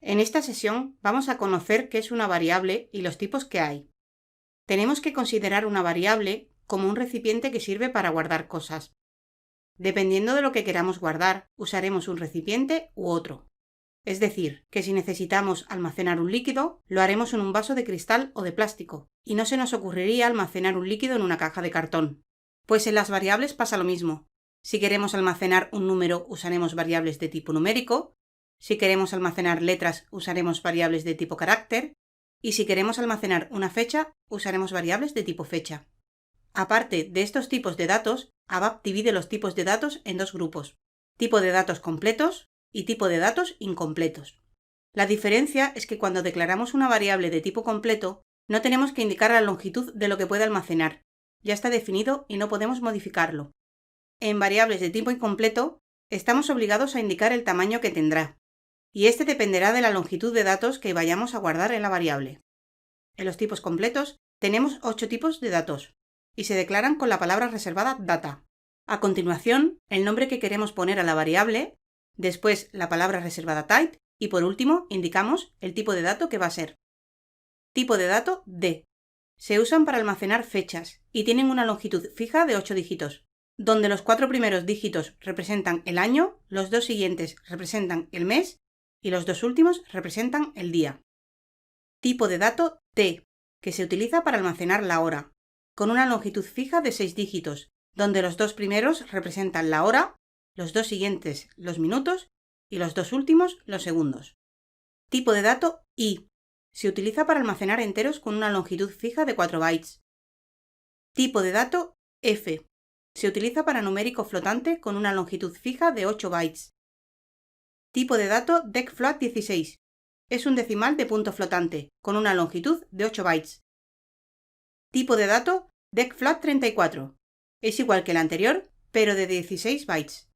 En esta sesión vamos a conocer qué es una variable y los tipos que hay. Tenemos que considerar una variable como un recipiente que sirve para guardar cosas. Dependiendo de lo que queramos guardar, usaremos un recipiente u otro. Es decir, que si necesitamos almacenar un líquido, lo haremos en un vaso de cristal o de plástico, y no se nos ocurriría almacenar un líquido en una caja de cartón. Pues en las variables pasa lo mismo. Si queremos almacenar un número, usaremos variables de tipo numérico. Si queremos almacenar letras, usaremos variables de tipo carácter. Y si queremos almacenar una fecha, usaremos variables de tipo fecha. Aparte de estos tipos de datos, ABAP divide los tipos de datos en dos grupos: tipo de datos completos y tipo de datos incompletos. La diferencia es que cuando declaramos una variable de tipo completo, no tenemos que indicar la longitud de lo que puede almacenar. Ya está definido y no podemos modificarlo. En variables de tipo incompleto, estamos obligados a indicar el tamaño que tendrá, y este dependerá de la longitud de datos que vayamos a guardar en la variable. En los tipos completos tenemos 8 tipos de datos, y se declaran con la palabra reservada data. A continuación, el nombre que queremos poner a la variable, después la palabra reservada type, y por último indicamos el tipo de dato que va a ser. Tipo de dato D. Se usan para almacenar fechas y tienen una longitud fija de 8 dígitos, donde los 4 primeros dígitos representan el año, los 2 siguientes representan el mes y los 2 últimos representan el día. Tipo de dato T, que se utiliza para almacenar la hora, con una longitud fija de 6 dígitos, donde los 2 primeros representan la hora, los 2 siguientes los minutos y los 2 últimos los segundos. Tipo de dato I. Se utiliza para almacenar enteros con una longitud fija de 4 bytes. Tipo de dato F. Se utiliza para numérico flotante con una longitud fija de 8 bytes. Tipo de dato decfloat16. Es un decimal de punto flotante, con una longitud de 8 bytes. Tipo de dato decfloat34. Es igual que el anterior, pero de 16 bytes.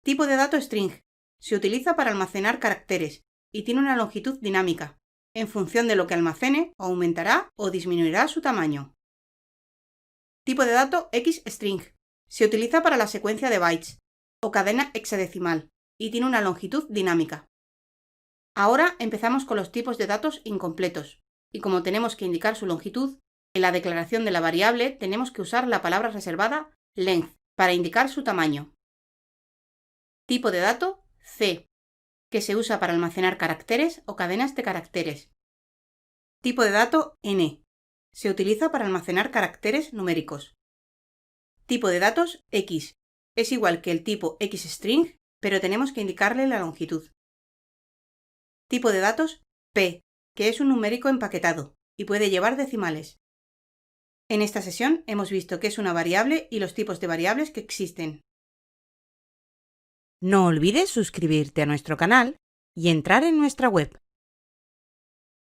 Tipo de dato string. Se utiliza para almacenar caracteres y tiene una longitud dinámica. En función de lo que almacene, aumentará o disminuirá su tamaño. Tipo de dato xstring. Se utiliza para la secuencia de bytes o cadena hexadecimal y tiene una longitud dinámica. Ahora empezamos con los tipos de datos incompletos, y como tenemos que indicar su longitud, en la declaración de la variable tenemos que usar la palabra reservada length para indicar su tamaño. Tipo de dato C, que se usa para almacenar caracteres o cadenas de caracteres. Tipo de dato N. Se utiliza para almacenar caracteres numéricos. Tipo de datos X. Es igual que el tipo xstring, pero tenemos que indicarle la longitud. Tipo de datos P, que es un numérico empaquetado y puede llevar decimales. En esta sesión hemos visto qué es una variable y los tipos de variables que existen. No olvides suscribirte a nuestro canal y entrar en nuestra web.